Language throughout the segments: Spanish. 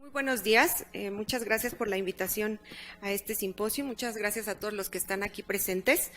Muy buenos días, muchas gracias por la invitación a este simposio, muchas gracias a todos los que están aquí presentes.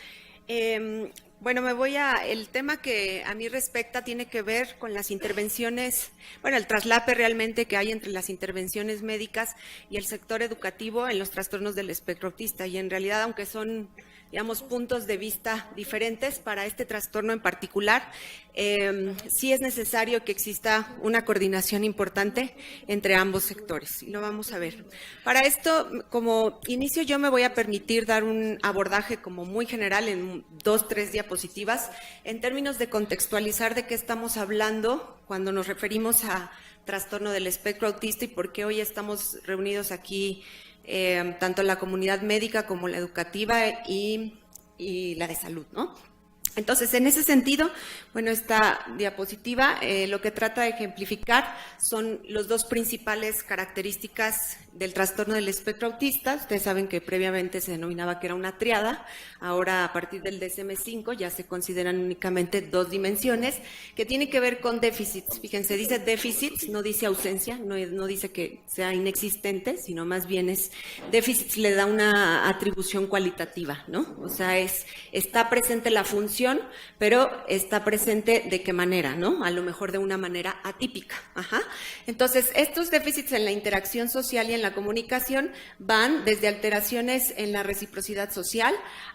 Bueno, el tema que a mí respecta tiene que ver con las intervenciones, bueno, el traslape realmente que hay entre las intervenciones médicas y el sector educativo en los trastornos del espectro autista. Y en realidad, aunque son, digamos, puntos de vista diferentes para este trastorno en particular, sí es necesario que exista una coordinación importante entre ambos sectores, y lo vamos a ver. Para esto, como inicio, yo me voy a permitir dar un abordaje como muy general en 2-3 diapositivas, en términos de contextualizar de qué estamos hablando cuando nos referimos a trastorno del espectro autista y por qué hoy estamos reunidos aquí, tanto la comunidad médica como la educativa y la de salud, ¿no? Entonces, en ese sentido, bueno, esta diapositiva lo que trata de ejemplificar son las dos principales características del trastorno del espectro autista. Ustedes saben que previamente se denominaba que era una triada, ahora a partir del DSM-5 ya se consideran únicamente 2 dimensiones, que tiene que ver con déficits. Fíjense, dice déficits, no dice ausencia, no dice que sea inexistente, sino más bien es déficits, le da una atribución cualitativa, ¿no? O sea, está presente la función, pero está presente de qué manera, ¿no? A lo mejor de una manera atípica. Ajá. Entonces, estos déficits en la interacción social y en la comunicación van desde alteraciones en la reciprocidad social,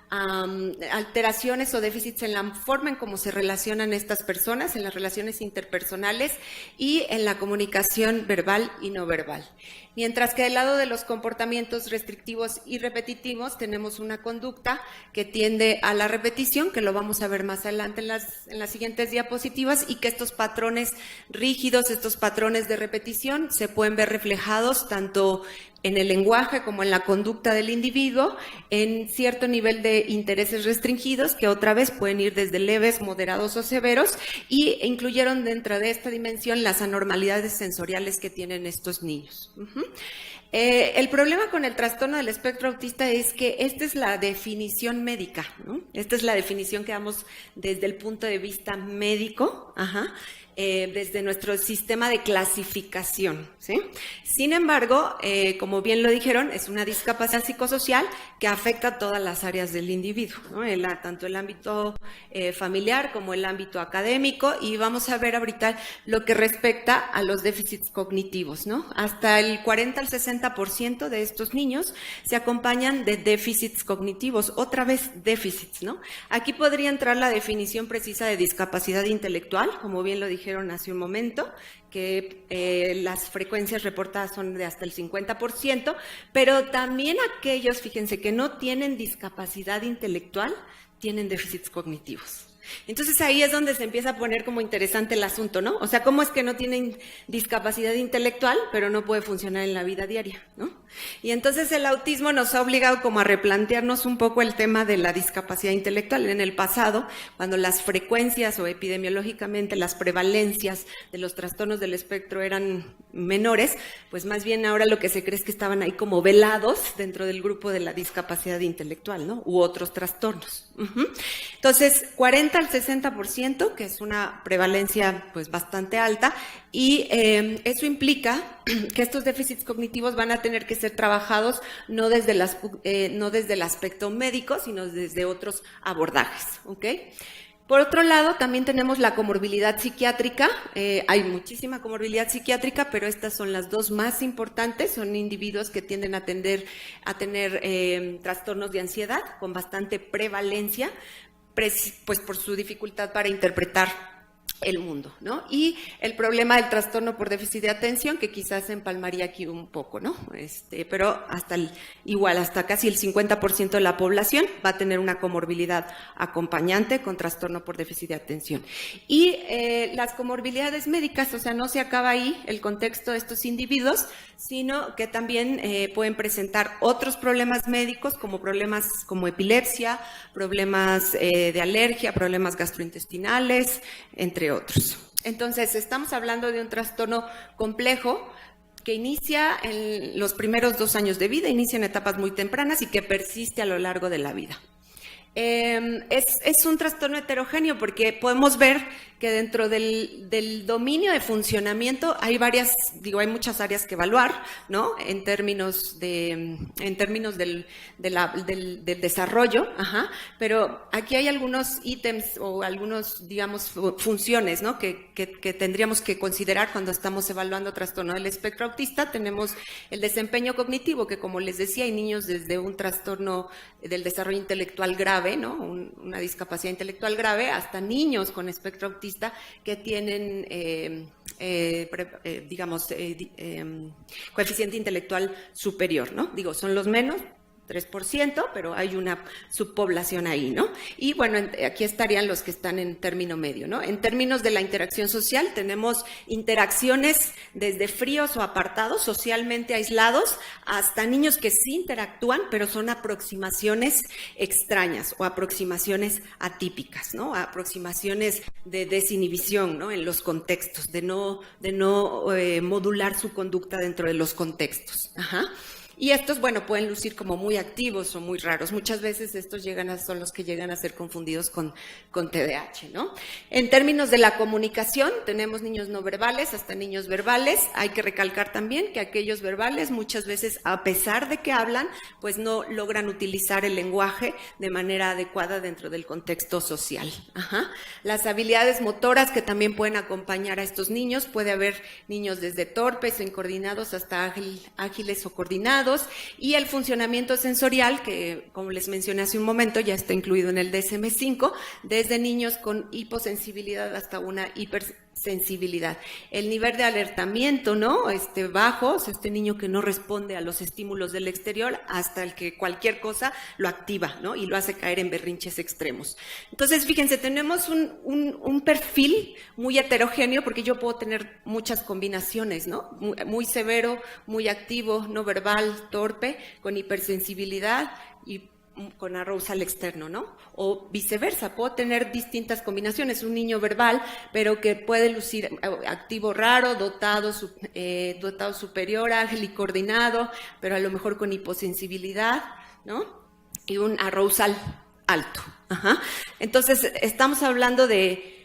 alteraciones o déficits en la forma en cómo se relacionan estas personas, en las relaciones interpersonales y en la comunicación verbal y no verbal. Mientras que del lado de los comportamientos restrictivos y repetitivos tenemos una conducta que tiende a la repetición, que lo vamos a ver más adelante en las siguientes diapositivas, y que estos patrones rígidos, estos patrones de repetición se pueden ver reflejados tanto en el lenguaje como en la conducta del individuo, en cierto nivel de intereses restringidos, que otra vez pueden ir desde leves, moderados o severos, y incluyeron dentro de esta dimensión las anormalidades sensoriales que tienen estos niños. El problema con el trastorno del espectro autista es que esta es la definición médica, ¿no? Esta es la definición que damos desde el punto de vista médico, desde nuestro sistema de clasificación, ¿sí? Sin embargo, como bien lo dijeron, es una discapacidad psicosocial que afecta a todas las áreas del individuo, ¿no? Tanto el ámbito familiar como el ámbito académico, y vamos a ver ahorita lo que respecta a los déficits cognitivos, ¿no? Hasta el 40 al 60% de estos niños se acompañan de déficits cognitivos, otra vez déficits, ¿no? Aquí podría entrar la definición precisa de discapacidad intelectual, como bien lo dijeron hace un momento, que las frecuencias reportadas son de hasta el 50%, pero también aquellos, fíjense, que no tienen discapacidad intelectual, tienen déficits cognitivos. Entonces ahí es donde se empieza a poner como interesante el asunto, ¿no? O sea, ¿cómo es que no tienen discapacidad intelectual, pero no puede funcionar en la vida diaria, ¿no? Y entonces el autismo nos ha obligado como a replantearnos un poco el tema de la discapacidad intelectual. En el pasado, cuando las frecuencias o epidemiológicamente las prevalencias de los trastornos del espectro eran menores, pues más bien ahora lo que se cree es que estaban ahí como velados dentro del grupo de la discapacidad intelectual, ¿no? U otros trastornos. Entonces, 40 al 60%, que es una prevalencia pues bastante alta, y eso implica que estos déficits cognitivos van a tener que ser trabajados no desde el aspecto médico, sino desde otros abordajes, ¿ok? Por otro lado, también tenemos la comorbilidad psiquiátrica. Hay muchísima comorbilidad psiquiátrica, pero estas son las dos más importantes. Son individuos que tienden a tener trastornos de ansiedad con bastante prevalencia, pues por su dificultad para interpretar el mundo, ¿no? Y el problema del trastorno por déficit de atención, que quizás se empalmaría aquí un poco, ¿no? Pero hasta casi el 50% de la población va a tener una comorbilidad acompañante con trastorno por déficit de atención. Y las comorbilidades médicas, o sea, no se acaba ahí el contexto de estos individuos, sino que también pueden presentar otros problemas médicos, como problemas como epilepsia, problemas de alergia, problemas gastrointestinales, entre otros. Entonces, estamos hablando de un trastorno complejo que inicia en los primeros 2 años de vida, inicia en etapas muy tempranas y que persiste a lo largo de la vida. Es un trastorno heterogéneo porque podemos ver que dentro del dominio de funcionamiento hay hay muchas áreas que evaluar, ¿no? En términos del desarrollo, pero aquí hay algunos ítems o algunos, digamos, funciones, ¿no? que tendríamos que considerar cuando estamos evaluando trastorno del espectro autista. Tenemos el desempeño cognitivo, que como les decía, hay niños desde un trastorno del desarrollo intelectual grave, ¿no? Una discapacidad intelectual grave, hasta niños con espectro autista que tienen, coeficiente intelectual superior, ¿no? Digo, son los menos, 3%, pero hay una subpoblación ahí, ¿no? Y bueno, aquí estarían los que están en término medio, ¿no? En términos de la interacción social, tenemos interacciones desde fríos o apartados, socialmente aislados, hasta niños que sí interactúan, pero son aproximaciones extrañas o aproximaciones atípicas, ¿no? Aproximaciones de desinhibición, ¿no? En los contextos, de no modular su conducta dentro de los contextos. Y estos, bueno, pueden lucir como muy activos o muy raros. Muchas veces estos son los que llegan a ser confundidos con TDAH, ¿no? En términos de la comunicación, tenemos niños no verbales hasta niños verbales. Hay que recalcar también que aquellos verbales muchas veces, a pesar de que hablan, pues no logran utilizar el lenguaje de manera adecuada dentro del contexto social. Las habilidades motoras que también pueden acompañar a estos niños. Puede haber niños desde torpes o incoordinados hasta ágiles o coordinados. Y el funcionamiento sensorial, que como les mencioné hace un momento, ya está incluido en el DSM-5, desde niños con hiposensibilidad hasta una hipersensibilidad. El nivel de alertamiento, ¿no? Bajo, o sea, este niño que no responde a los estímulos del exterior, hasta el que cualquier cosa lo activa, ¿no? Y lo hace caer en berrinches extremos. Entonces, fíjense, tenemos un perfil muy heterogéneo, porque yo puedo tener muchas combinaciones, ¿no? Muy severo, muy activo, no verbal, torpe, con hipersensibilidad y con arousal externo, ¿no? O viceversa, puedo tener distintas combinaciones, un niño verbal, pero que puede lucir activo raro, dotado superior, ágil y coordinado, pero a lo mejor con hiposensibilidad, ¿no? Y un arousal alto. Entonces, estamos hablando de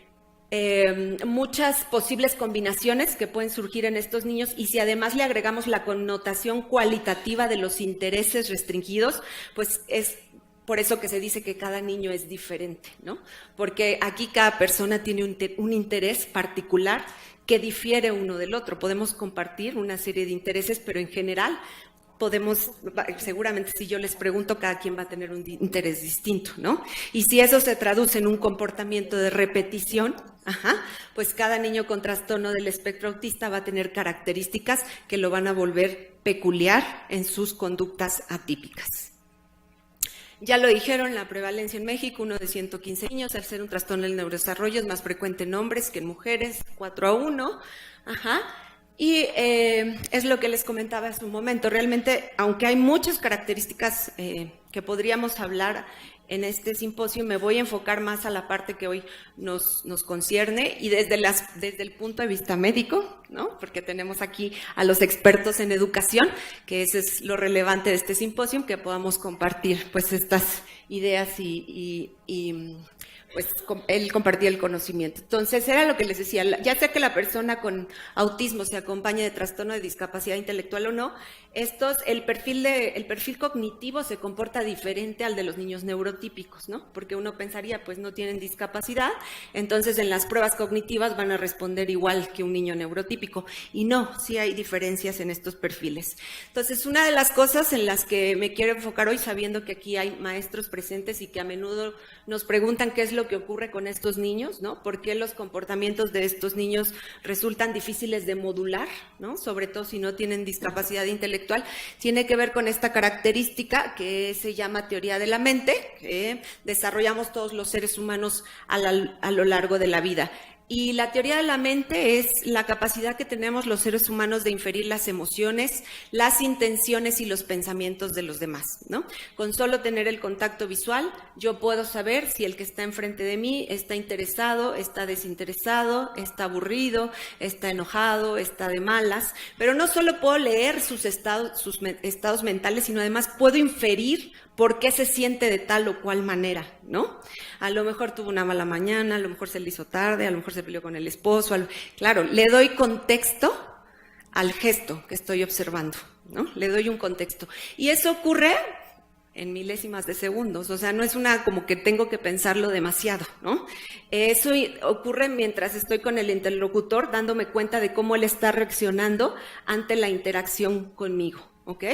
muchas posibles combinaciones que pueden surgir en estos niños, y si además le agregamos la connotación cualitativa de los intereses restringidos, pues es por eso que se dice que cada niño es diferente, ¿no? Porque aquí cada persona tiene un interés particular que difiere uno del otro. Podemos compartir una serie de intereses, pero en general seguramente si yo les pregunto, cada quien va a tener un interés distinto, ¿no? Y si eso se traduce en un comportamiento de repetición, pues cada niño con trastorno del espectro autista va a tener características que lo van a volver peculiar en sus conductas atípicas. Ya lo dijeron, la prevalencia en México, 1 de 115 niños. Al ser un trastorno del neurodesarrollo es más frecuente en hombres que en mujeres, 4-1. Y es lo que les comentaba hace un momento. Realmente, aunque hay muchas características que podríamos hablar en este simposio, me voy a enfocar más a la parte que hoy nos concierne, y desde el punto de vista médico, ¿no? Porque tenemos aquí a los expertos en educación, que eso es lo relevante de este simposio, que podamos compartir pues estas ideas y pues él compartía el conocimiento. Entonces, era lo que les decía, ya sea que la persona con autismo se acompañe de trastorno de discapacidad intelectual o no, el perfil cognitivo se comporta diferente al de los niños neurotípicos, ¿no? Porque uno pensaría, pues no tienen discapacidad, entonces en las pruebas cognitivas van a responder igual que un niño neurotípico, y no, sí hay diferencias en estos perfiles. Entonces, una de las cosas en las que me quiero enfocar hoy, sabiendo que aquí hay maestros presentes y que a menudo nos preguntan qué es lo que ocurre con estos niños, ¿no? ¿Por qué los comportamientos de estos niños resultan difíciles de modular, ¿no? Sobre todo si no tienen discapacidad intelectual. Tiene que ver con esta característica que se llama teoría de la mente, que desarrollamos todos los seres humanos a lo largo de la vida. Y la teoría de la mente es la capacidad que tenemos los seres humanos de inferir las emociones, las intenciones y los pensamientos de los demás, ¿no? Con solo tener el contacto visual, yo puedo saber si el que está enfrente de mí está interesado, está desinteresado, está aburrido, está enojado, está de malas. Pero no solo puedo leer sus estados mentales, sino además puedo inferir por qué se siente de tal o cual manera, ¿no? A lo mejor tuvo una mala mañana, a lo mejor se le hizo tarde, a lo mejor se peleó con el esposo, claro, le doy contexto al gesto que estoy observando, ¿no? Le doy un contexto. Y eso ocurre en milésimas de segundos, o sea, no es una como que tengo que pensarlo demasiado, ¿no? Eso ocurre mientras estoy con el interlocutor dándome cuenta de cómo él está reaccionando ante la interacción conmigo, ¿ok?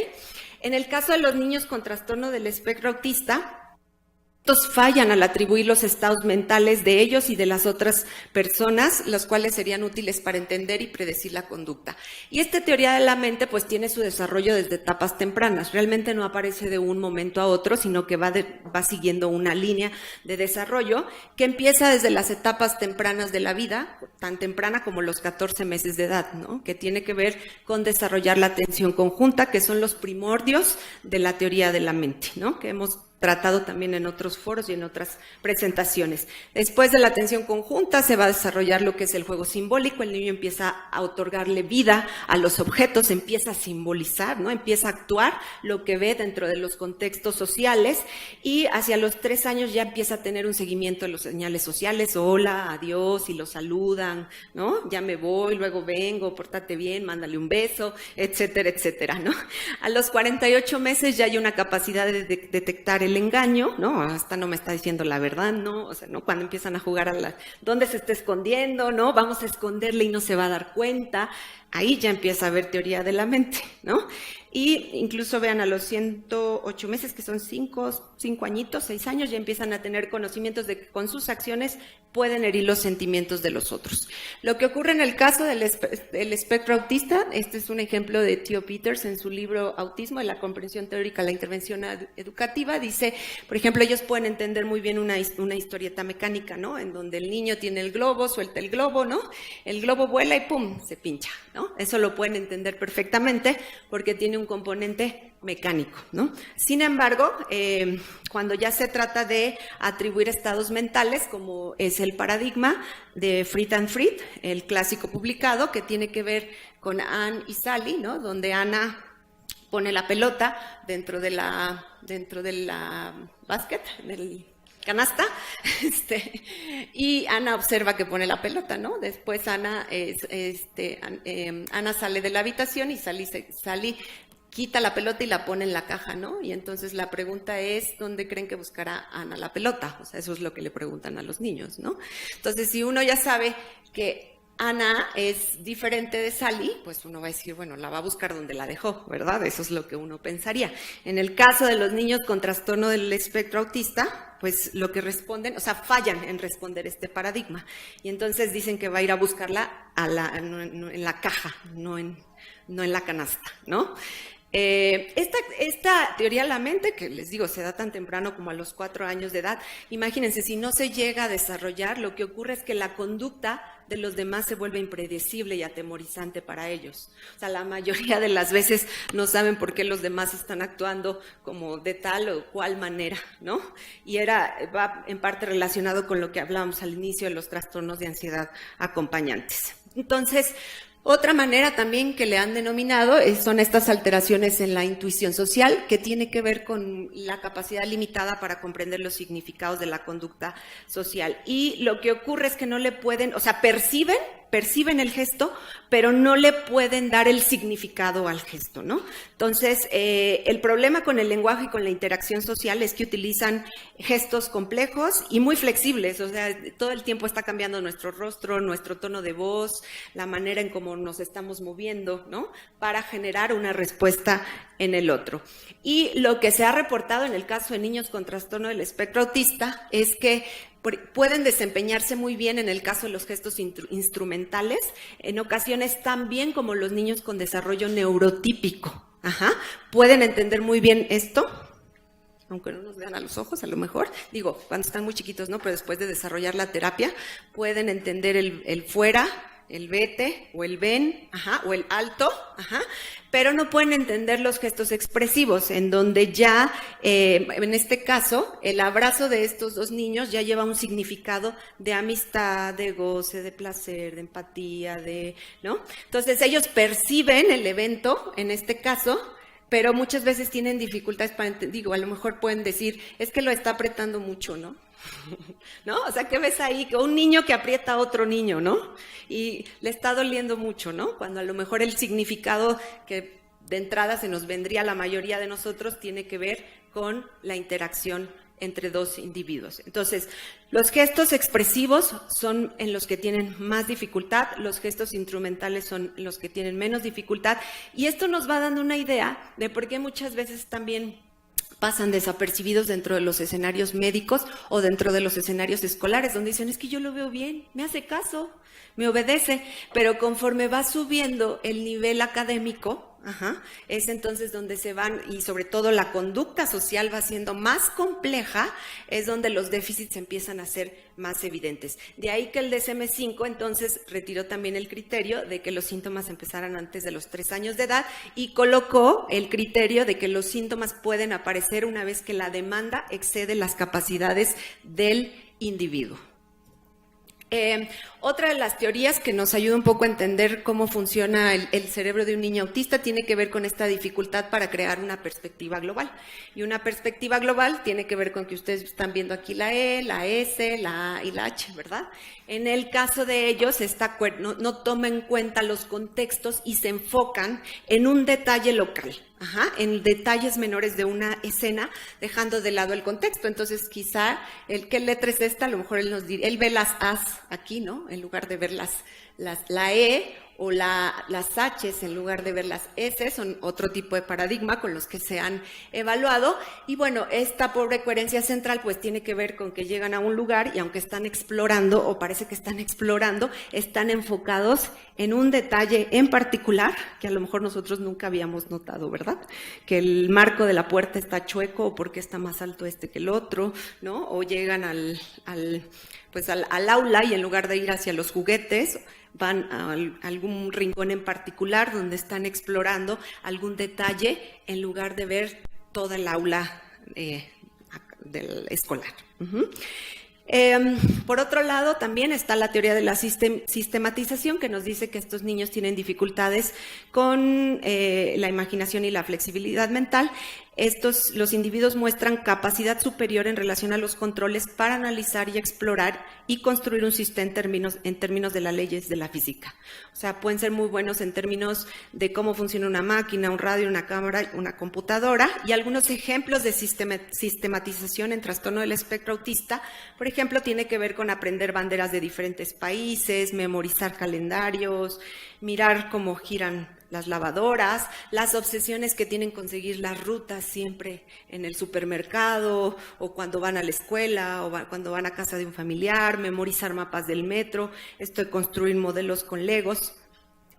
En el caso de los niños con trastorno del espectro autista, estos fallan al atribuir los estados mentales de ellos y de las otras personas, los cuales serían útiles para entender y predecir la conducta. Y esta teoría de la mente pues tiene su desarrollo desde etapas tempranas. Realmente no aparece de un momento a otro, sino que va siguiendo una línea de desarrollo que empieza desde las etapas tempranas de la vida, tan temprana como los 14 meses de edad, ¿no? Que tiene que ver con desarrollar la atención conjunta, que son los primordios de la teoría de la mente, ¿no? Que hemos tratado también en otros foros y en otras presentaciones. Después de la atención conjunta se va a desarrollar lo que es el juego simbólico, el niño empieza a otorgarle vida a los objetos, empieza a simbolizar, ¿no? Empieza a actuar lo que ve dentro de los contextos sociales y hacia los 3 años ya empieza a tener un seguimiento de los señales sociales, hola, adiós, y lo saludan, ¿no? Ya me voy, luego vengo, pórtate bien, mándale un beso, etcétera, etcétera, ¿no? A los 48 meses ya hay una capacidad de detectar el engaño, ¿no? Hasta no me está diciendo la verdad, ¿no? O sea, ¿no? Cuando empiezan a jugar ¿dónde se está escondiendo, ¿no? Vamos a esconderle y no se va a dar cuenta. Ahí ya empieza a haber teoría de la mente, ¿no? Y incluso vean a los 108 meses, que son 5 añitos, 6 años, ya empiezan a tener conocimientos de que con sus acciones pueden herir los sentimientos de los otros. Lo que ocurre en el caso del espectro autista, este es un ejemplo de Theo Peters en su libro Autismo, de la comprensión teórica, la intervención educativa, dice, por ejemplo, ellos pueden entender muy bien una historieta mecánica, ¿no? En donde el niño tiene el globo, suelta el globo, ¿no? El globo vuela y ¡pum!, se pincha, ¿no? Eso lo pueden entender perfectamente porque tiene un componente mecánico, ¿no? Sin embargo, cuando ya se trata de atribuir estados mentales, como es el paradigma de Fried and Fried, el clásico publicado, que tiene que ver con Anne y Sally, ¿no? Donde Ana pone la pelota dentro de la basket, del canasta, y Ana observa que pone la pelota, ¿no? Después Ana sale de la habitación y Sally quita la pelota y la pone en la caja, ¿no? Y entonces la pregunta es, ¿dónde creen que buscará Ana la pelota? O sea, eso es lo que le preguntan a los niños, ¿no? Entonces, si uno ya sabe que Ana es diferente de Sally, pues uno va a decir, bueno, la va a buscar donde la dejó, ¿verdad? Eso es lo que uno pensaría. En el caso de los niños con trastorno del espectro autista, pues lo que responden, o sea, fallan en responder este paradigma. Y entonces dicen que va a ir a buscarla en la caja, no en la canasta, ¿no? Esta teoría de la mente, que les digo, se da tan temprano como a los 4 años de edad, imagínense, si no se llega a desarrollar, lo que ocurre es que la conducta de los demás se vuelve impredecible y atemorizante para ellos. O sea, la mayoría de las veces no saben por qué los demás están actuando como de tal o cual manera, ¿no? Y va en parte relacionado con lo que hablábamos al inicio de los trastornos de ansiedad acompañantes. Entonces, otra manera también que le han denominado son estas alteraciones en la intuición social, que tiene que ver con la capacidad limitada para comprender los significados de la conducta social. Y lo que ocurre es que no le pueden, o sea, perciben el gesto, pero no le pueden dar el significado al gesto, ¿no? Entonces, el problema con el lenguaje y con la interacción social es que utilizan gestos complejos y muy flexibles, o sea, todo el tiempo está cambiando nuestro rostro, nuestro tono de voz, la manera en cómo nos estamos moviendo, ¿no? Para generar una respuesta en el otro. Y lo que se ha reportado en el caso de niños con trastorno del espectro autista es que pueden desempeñarse muy bien en el caso de los gestos instrumentales, en ocasiones tan bien como los niños con desarrollo neurotípico. Pueden entender muy bien esto, aunque no nos vean a los ojos, a lo mejor, digo, cuando están muy chiquitos, ¿no? Pero después de desarrollar la terapia, pueden entender el fuera, el vete, o el ven, o el alto, pero no pueden entender los gestos expresivos, en donde ya, en este caso, el abrazo de estos dos niños ya lleva un significado de amistad, de goce, de placer, de empatía, ¿no? Entonces ellos perciben el evento, en este caso, pero muchas veces tienen dificultades para digo, a lo mejor pueden decir, es que lo está apretando mucho, ¿no? ¿No? O sea, ¿qué ves ahí? Que un niño que aprieta a otro niño, ¿no? Y le está doliendo mucho, ¿no? Cuando a lo mejor el significado que de entrada se nos vendría a la mayoría de nosotros tiene que ver con la interacción entre dos individuos. Entonces, los gestos expresivos son en los que tienen más dificultad, los gestos instrumentales son los que tienen menos dificultad, y esto nos va dando una idea de por qué muchas veces también pasan desapercibidos dentro de los escenarios médicos o dentro de los escenarios escolares, donde dicen, es que yo lo veo bien, me hace caso, me obedece, pero conforme va subiendo el nivel académico, es entonces donde se van, y sobre todo la conducta social va siendo más compleja, es donde los déficits empiezan a ser más evidentes. De ahí que el DSM-5 entonces retiró también el criterio de que los síntomas empezaran antes de los 3 años de edad y colocó el criterio de que los síntomas pueden aparecer una vez que la demanda excede las capacidades del individuo. Otra de las teorías que nos ayuda un poco a entender cómo funciona el cerebro de un niño autista tiene que ver con esta dificultad para crear una perspectiva global. Y una perspectiva global tiene que ver con que ustedes están viendo aquí la E, la S, la A y la H, ¿verdad? En el caso de ellos, no toma en cuenta los contextos y se enfocan en un detalle local, en detalles menores de una escena, dejando de lado el contexto. Entonces, quizá, ¿qué letra es esta? A lo mejor él ve las A's aquí, ¿no? En lugar de ver la E o las H's en lugar de ver las S, son otro tipo de paradigma con los que se han evaluado. Y bueno, esta pobre coherencia central pues tiene que ver con que llegan a un lugar y aunque están explorando, o parece que están explorando, están enfocados en un detalle en particular que a lo mejor nosotros nunca habíamos notado, ¿verdad? Que el marco de la puerta está chueco o porque está más alto este que el otro, ¿no? O llegan al aula y en lugar de ir hacia los juguetes, van a algún rincón en particular donde están explorando algún detalle en lugar de ver toda el aula del escolar. Por otro lado, también está la teoría de la sistematización, que nos dice que estos niños tienen dificultades con la imaginación y la flexibilidad mental. Los individuos muestran capacidad superior en relación a los controles para analizar y explorar y construir un sistema en términos de las leyes de la física. O sea, pueden ser muy buenos en términos de cómo funciona una máquina, un radio, una cámara, una computadora, y algunos ejemplos de sistematización en trastorno del espectro autista, por ejemplo, tiene que ver con aprender banderas de diferentes países, memorizar calendarios, mirar cómo giran las lavadoras, las obsesiones que tienen conseguir las rutas siempre en el supermercado o cuando van a la escuela o cuando van a casa de un familiar, memorizar mapas del metro, esto de construir modelos con Legos.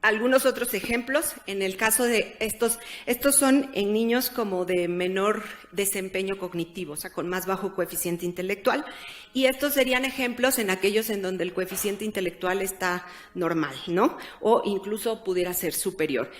Algunos otros ejemplos, en el caso de estos son en niños como de menor desempeño cognitivo, o sea, con más bajo coeficiente intelectual, y estos serían ejemplos en aquellos en donde el coeficiente intelectual está normal, ¿no? O incluso pudiera ser superior.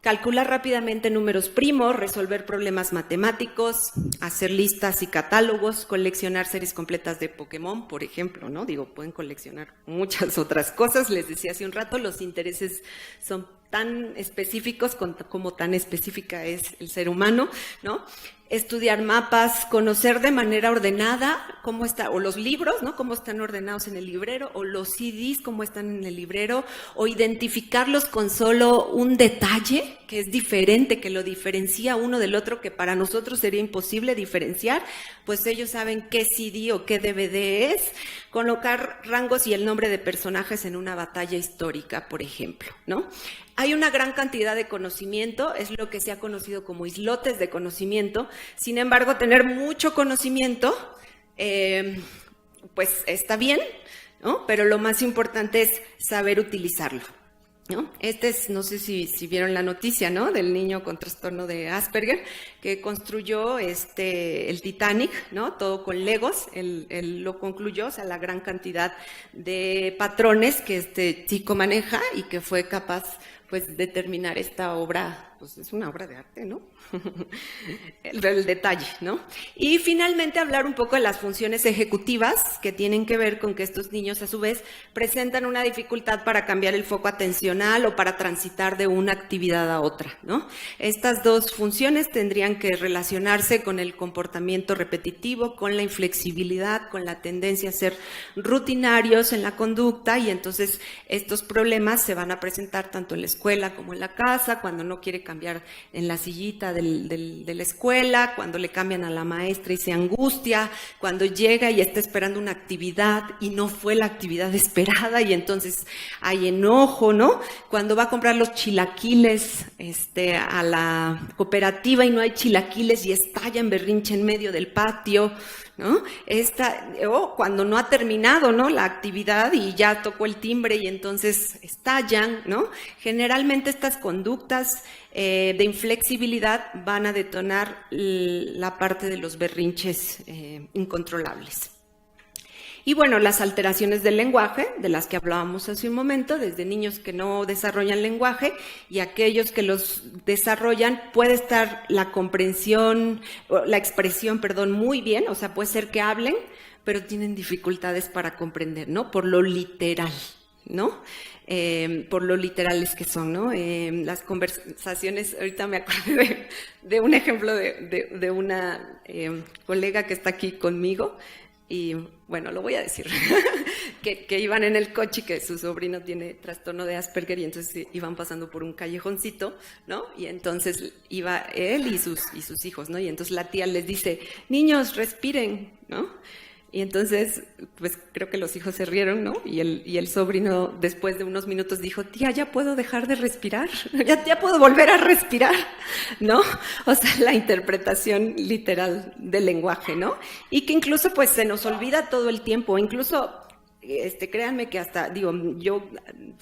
Calcular rápidamente números primos, resolver problemas matemáticos, hacer listas y catálogos, coleccionar series completas de Pokémon, por ejemplo, ¿no? Digo, pueden coleccionar muchas otras cosas. Les decía hace un rato, los intereses son tan específicos como tan específica es el ser humano, ¿no? Estudiar mapas, conocer de manera ordenada cómo está, o los libros, ¿no? Cómo están ordenados en el librero, o los CDs, cómo están en el librero, o identificarlos con solo un detalle que es diferente, que lo diferencia uno del otro, que para nosotros sería imposible diferenciar, pues ellos saben qué CD o qué DVD es. Colocar rangos y el nombre de personajes en una batalla histórica, por ejemplo, ¿no? Hay una gran cantidad de conocimiento, es lo que se ha conocido como islotes de conocimiento. Sin embargo, tener mucho conocimiento, pues está bien, ¿no? Pero lo más importante es saber utilizarlo, ¿no? No sé si vieron la noticia, ¿no? Del niño con trastorno de Asperger que construyó el Titanic, ¿no? Todo con Legos, él lo concluyó, o sea, la gran cantidad de patrones que este chico maneja y que fue capaz pues determinar esta obra, pues es una obra de arte, ¿no? El detalle, ¿no? Y finalmente hablar un poco de las funciones ejecutivas que tienen que ver con que estos niños a su vez presentan una dificultad para cambiar el foco atencional o para transitar de una actividad a otra, ¿no? Estas dos funciones tendrían que relacionarse con el comportamiento repetitivo, con la inflexibilidad, con la tendencia a ser rutinarios en la conducta, y entonces estos problemas se van a presentar tanto en la escuela como en la casa, cuando no quiere cambiar en la sillita de la escuela, cuando le cambian a la maestra y se angustia, cuando llega y está esperando una actividad y no fue la actividad esperada y entonces hay enojo, ¿no? Cuando va a comprar los chilaquiles a la cooperativa y no hay chilaquiles y estalla en berrinche en medio del patio, ¿no? O cuando no ha terminado, ¿no?, la actividad y ya tocó el timbre y entonces estallan, ¿no? Generalmente estas conductas de inflexibilidad van a detonar la parte de los berrinches incontrolables. Y bueno, las alteraciones del lenguaje, de las que hablábamos hace un momento, desde niños que no desarrollan lenguaje y aquellos que los desarrollan, puede estar la comprensión, la expresión, perdón, muy bien, o sea, puede ser que hablen, pero tienen dificultades para comprender, ¿no? Por lo literal, ¿no? Por lo literales que son, ¿no? Las conversaciones, ahorita me acordé de un ejemplo de una colega que está aquí conmigo. Y bueno, lo voy a decir, que iban en el coche y que su sobrino tiene trastorno de Asperger y entonces iban pasando por un callejoncito, ¿no? Y entonces iba él y sus hijos, ¿no? Y entonces la tía les dice, niños, respiren, ¿no? Y entonces, pues creo que los hijos se rieron, ¿no? Y el sobrino, después de unos minutos, dijo, tía, ¿ya puedo dejar de respirar? ¿Ya puedo volver a respirar? ¿No? O sea, la interpretación literal del lenguaje, ¿no? Y que incluso, pues, se nos olvida todo el tiempo. Incluso, créanme que hasta, digo, yo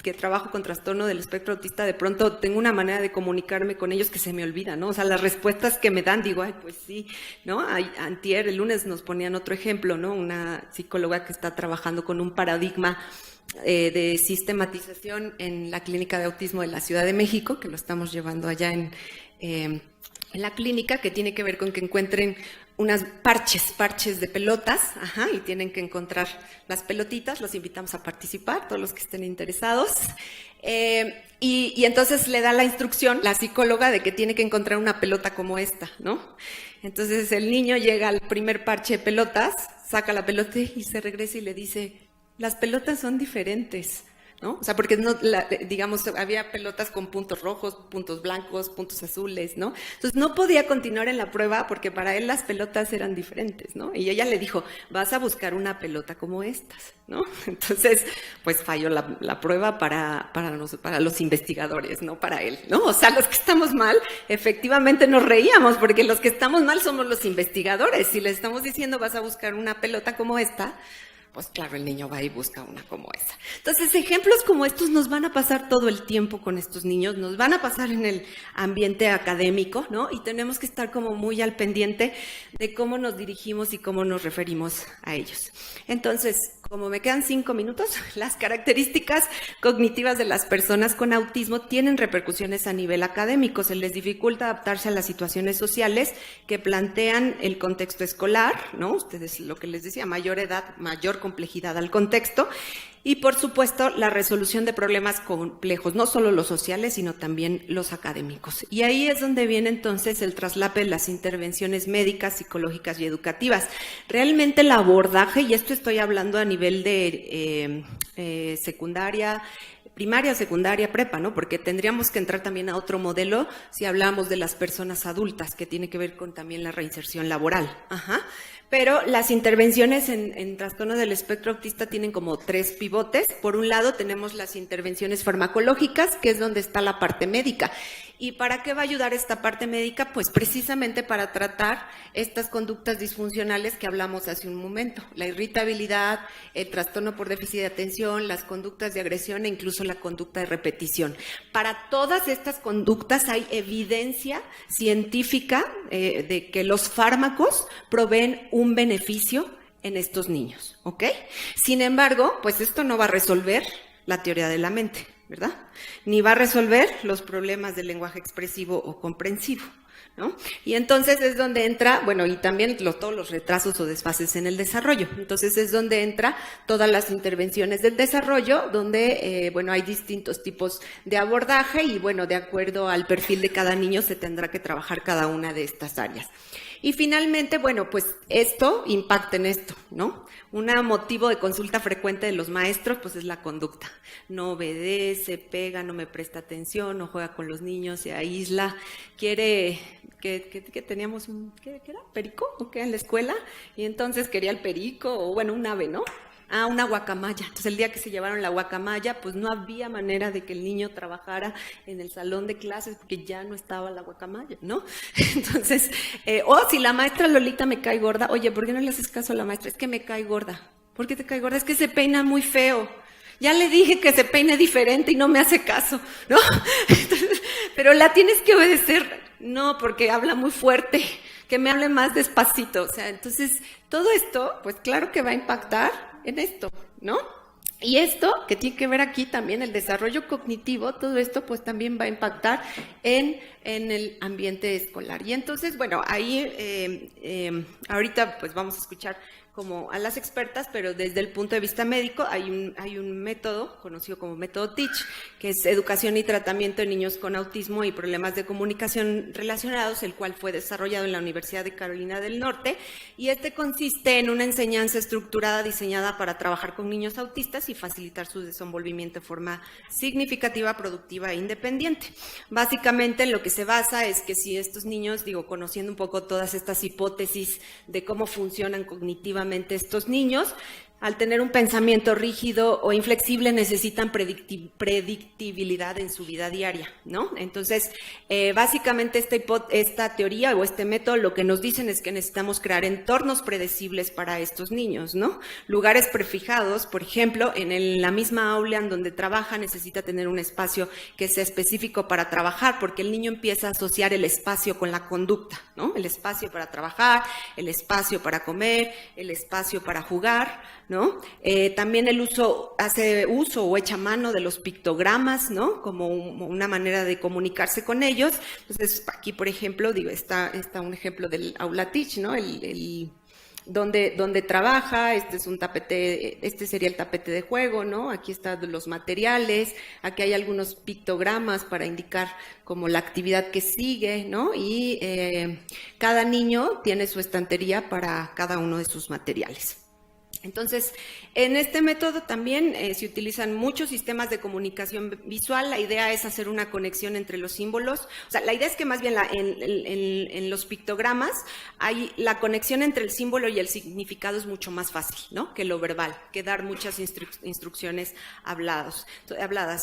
que trabajo con trastorno del espectro autista, de pronto tengo una manera de comunicarme con ellos que se me olvida, ¿no? O sea, las respuestas que me dan, digo, ay, pues sí, ¿no? Antier, el lunes nos ponían otro ejemplo, ¿no? Una psicóloga que está trabajando con un paradigma de sistematización en la clínica de autismo de la Ciudad de México, que lo estamos llevando allá en la clínica, que tiene que ver con que encuentren unas parches de pelotas, y tienen que encontrar las pelotitas. Los invitamos a participar, todos los que estén interesados. Y entonces le da la instrucción la psicóloga de que tiene que encontrar una pelota como esta, ¿no? Entonces el niño llega al primer parche de pelotas, saca la pelota y se regresa y le dice, las pelotas son diferentes, ¿no? O sea, porque no, digamos, había pelotas con puntos rojos, puntos blancos, puntos azules, ¿no? Entonces no podía continuar en la prueba porque para él las pelotas eran diferentes, ¿no? Y ella le dijo, vas a buscar una pelota como estas, ¿no? Entonces, pues falló la prueba para los investigadores, no para él, ¿no? O sea, los que estamos mal, efectivamente nos reíamos porque los que estamos mal somos los investigadores. Si le estamos diciendo, vas a buscar una pelota como esta, pues claro, el niño va y busca una como esa. Entonces, ejemplos como estos nos van a pasar todo el tiempo con estos niños, nos van a pasar en el ambiente académico, ¿no? Y tenemos que estar como muy al pendiente de cómo nos dirigimos y cómo nos referimos a ellos. Entonces, como me quedan 5 minutos, las características cognitivas de las personas con autismo tienen repercusiones a nivel académico. Se les dificulta adaptarse a las situaciones sociales que plantean el contexto escolar, ¿no? Ustedes, lo que les decía, mayor edad, mayor complejidad al contexto. Y, por supuesto, la resolución de problemas complejos, no solo los sociales, sino también los académicos. Y ahí es donde viene entonces el traslape de las intervenciones médicas, psicológicas y educativas. Realmente el abordaje, y esto estoy hablando a nivel de secundaria, primaria, secundaria, prepa, ¿no? Porque tendríamos que entrar también a otro modelo si hablamos de las personas adultas, que tiene que ver con también la reinserción laboral. Pero las intervenciones en trastorno del espectro autista tienen como 3 pivotes. Por un lado tenemos las intervenciones farmacológicas, que es donde está la parte médica. ¿Y para qué va a ayudar esta parte médica? Pues precisamente para tratar estas conductas disfuncionales que hablamos hace un momento. La irritabilidad, el trastorno por déficit de atención, las conductas de agresión e incluso la conducta de repetición. Para todas estas conductas hay evidencia científica de que los fármacos proveen un beneficio en estos niños, ¿ok? Sin embargo, pues esto no va a resolver la teoría de la mente, ¿verdad? Ni va a resolver los problemas del lenguaje expresivo o comprensivo, ¿no? Y entonces es donde entra, bueno, y también todos los retrasos o desfases en el desarrollo. Entonces es donde entra todas las intervenciones del desarrollo, donde, bueno, hay distintos tipos de abordaje y, bueno, de acuerdo al perfil de cada niño se tendrá que trabajar cada una de estas áreas. Y finalmente, bueno, pues esto impacta en esto, ¿no? Un motivo de consulta frecuente de los maestros, pues es la conducta. No obedece, pega, no me presta atención, no juega con los niños, se aísla, quiere que teníamos ¿qué era? ¿Perico? ¿O qué? En la escuela, y entonces quería el perico, o bueno, un ave, ¿no? Ah, una guacamaya. Entonces el día que se llevaron la guacamaya, pues no había manera de que el niño trabajara en el salón de clases porque ya no estaba la guacamaya, ¿no? Entonces, si la maestra Lolita me cae gorda, oye, ¿por qué no le haces caso a la maestra? Es que me cae gorda. ¿Por qué te cae gorda? Es que se peina muy feo. Ya le dije que se peine diferente y no me hace caso, ¿no? Entonces, pero la tienes que obedecer. No, porque habla muy fuerte, que me hable más despacito. O sea, entonces, todo esto, pues claro que va a impactar en esto, ¿no? Y esto, que tiene que ver aquí también, el desarrollo cognitivo, todo esto pues también va a impactar en el ambiente escolar. Y entonces, bueno, ahí ahorita pues vamos a escuchar como a las expertas, pero desde el punto de vista médico hay un método conocido como método Teach, que es educación y tratamiento de niños con autismo y problemas de comunicación relacionados, el cual fue desarrollado en la Universidad de Carolina del Norte, y este consiste en una enseñanza estructurada diseñada para trabajar con niños autistas y facilitar su desenvolvimiento de forma significativa, productiva e independiente. Básicamente en lo que se basa es que si estos niños, conociendo un poco todas estas hipótesis de cómo funcionan cognitivamente estos niños, al tener un pensamiento rígido o inflexible necesitan predictibilidad en su vida diaria, ¿no? Entonces, básicamente esta teoría o este método lo que nos dicen es que necesitamos crear entornos predecibles para estos niños, ¿no? Lugares prefijados, por ejemplo, en la misma aula en donde trabaja necesita tener un espacio que sea específico para trabajar, porque el niño empieza a asociar el espacio con la conducta, ¿no? El espacio para trabajar, el espacio para comer, el espacio para jugar, ¿no? También hace uso o echa mano de los pictogramas, ¿no? Como una manera de comunicarse con ellos. Entonces, aquí, por ejemplo, está un ejemplo del Aula Teach, ¿no? Donde trabaja, este sería el tapete de juego, ¿no? Aquí están los materiales, aquí hay algunos pictogramas para indicar como la actividad que sigue, ¿no? Y cada niño tiene su estantería para cada uno de sus materiales. Entonces, en este método también se utilizan muchos sistemas de comunicación visual. La idea es hacer una conexión entre los símbolos. O sea, la idea es que más bien en los pictogramas hay la conexión entre el símbolo y el significado es mucho más fácil, ¿no? Que lo verbal, que dar muchas instrucciones habladas.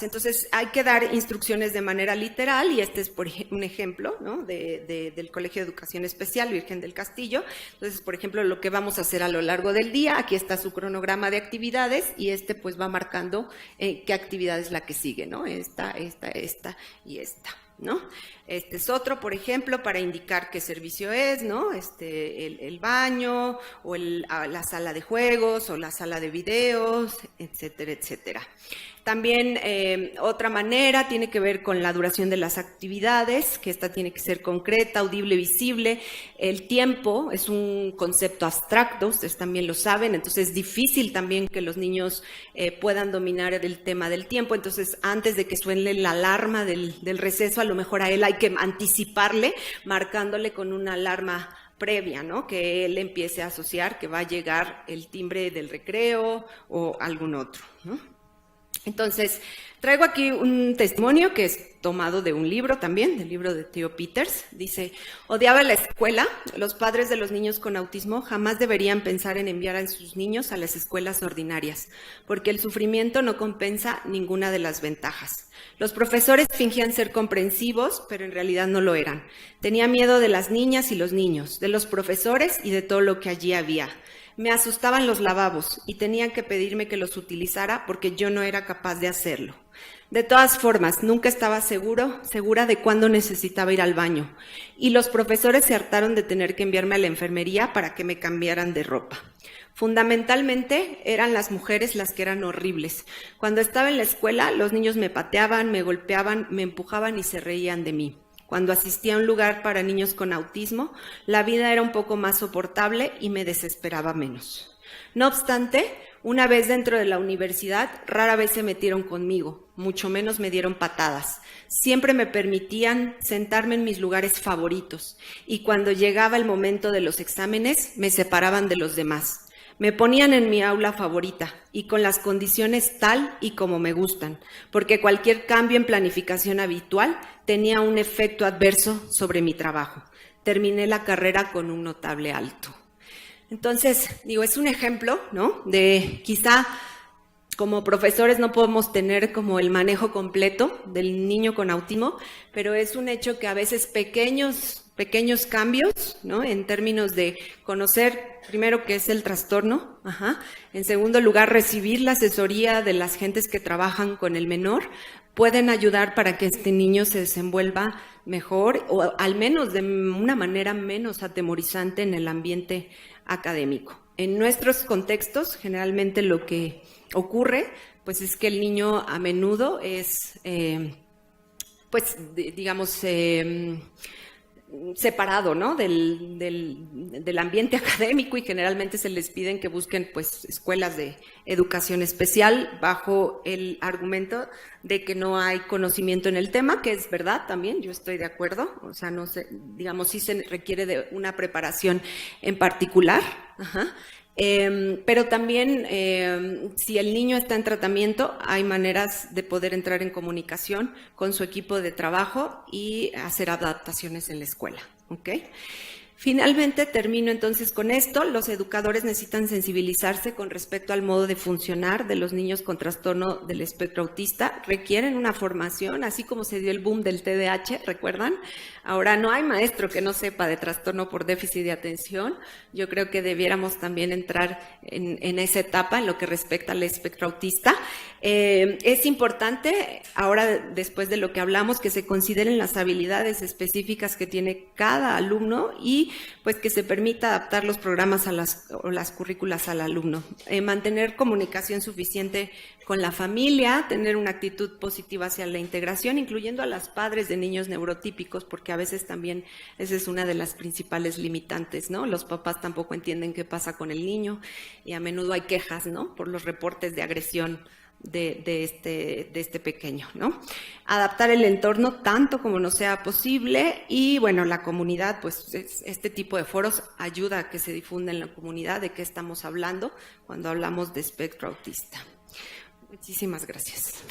Entonces, hay que dar instrucciones de manera literal y este es un ejemplo, ¿no? Del Colegio de Educación Especial Virgen del Castillo. Entonces, por ejemplo, lo que vamos a hacer a lo largo del día, aquí está su cronograma de actividades y pues va marcando qué actividad es la que sigue, ¿no? Esta y esta, ¿no? Este es otro, por ejemplo, para indicar qué servicio es, ¿no? El baño o la sala de juegos o la sala de videos, etcétera, etcétera. También otra manera tiene que ver con la duración de las actividades, que esta tiene que ser concreta, audible, visible. El tiempo es un concepto abstracto, ustedes también lo saben, entonces es difícil también que los niños puedan dominar el tema del tiempo. Entonces, antes de que suene la alarma del receso, a lo mejor a él hay que anticiparle, marcándole con una alarma previa, ¿no? Que él empiece a asociar que va a llegar el timbre del recreo o algún otro, ¿no? Entonces, traigo aquí un testimonio que es tomado de un libro también, del libro de Theo Peters. Dice, odiaba la escuela. Los padres de los niños con autismo jamás deberían pensar en enviar a sus niños a las escuelas ordinarias, porque el sufrimiento no compensa ninguna de las ventajas. Los profesores fingían ser comprensivos, pero en realidad no lo eran. Tenía miedo de las niñas y los niños, de los profesores y de todo lo que allí había. Me asustaban los lavabos y tenían que pedirme que los porque yo no era capaz de hacerlo. De todas formas, nunca estaba segura de cuándo necesitaba ir al baño. Y los profesores se hartaron de tener que enviarme a la enfermería para que me cambiaran de ropa. Fundamentalmente eran las mujeres las que eran horribles. Cuando estaba en la escuela, los niños me pateaban, me golpeaban, me empujaban y se reían de mí. Cuando asistía a un lugar para niños con autismo, la vida era un poco más soportable y me desesperaba menos. No obstante, una vez dentro de la universidad, rara vez se metieron conmigo, mucho menos me dieron patadas. Siempre me permitían sentarme en mis lugares favoritos y cuando llegaba el momento de los exámenes, me separaban de los demás. Me ponían en mi aula favorita y con las condiciones tal y como me gustan, porque cualquier cambio en planificación habitual tenía un efecto adverso sobre mi trabajo. Terminé la carrera con un notable alto. Entonces, es un ejemplo, ¿no? De quizá como profesores no podemos tener como el manejo completo del niño con autismo, pero es un hecho que a veces pequeños cambios, ¿no? En términos de conocer primero qué es el trastorno, en segundo lugar recibir la asesoría de las gentes que trabajan con el menor, pueden ayudar para que este niño se desenvuelva mejor o al menos de una manera menos atemorizante en el ambiente académico. En nuestros contextos, generalmente lo que ocurre, pues es que el niño a menudo es, separado, ¿no? del ambiente académico y generalmente se les piden que busquen pues escuelas de educación especial bajo el argumento de que no hay conocimiento en el tema, que es verdad también, yo estoy de acuerdo, o sea, no sé, sí se requiere de una preparación en particular, pero también si el niño está en tratamiento, hay maneras de poder entrar en comunicación con su equipo de trabajo y hacer adaptaciones en la escuela, ¿ok? Finalmente, termino entonces con esto. Los educadores necesitan sensibilizarse con respecto al modo de funcionar de los niños con trastorno del espectro autista. Requieren una formación, así como se dio el boom del TDAH, ¿recuerdan? Ahora no hay maestro que no sepa de trastorno por déficit de atención. Yo creo que debiéramos también entrar en esa etapa en lo que respecta al espectro autista. Es importante, ahora después de lo que hablamos, que se consideren las habilidades específicas que tiene cada alumno y pues que se permita adaptar los programas o las currículas al alumno. Mantener comunicación suficiente con la familia, tener una actitud positiva hacia la integración, incluyendo a los padres de niños neurotípicos, porque a veces también esa es una de las principales limitantes, ¿no? Los papás tampoco entienden qué pasa con el niño y a menudo hay quejas, ¿no? Por los reportes de agresión de este pequeño, ¿no? Adaptar el entorno tanto como nos sea posible y, bueno, la comunidad, pues este tipo de foros ayuda a que se difunda en la comunidad de qué estamos hablando cuando hablamos de espectro autista. Muchísimas gracias.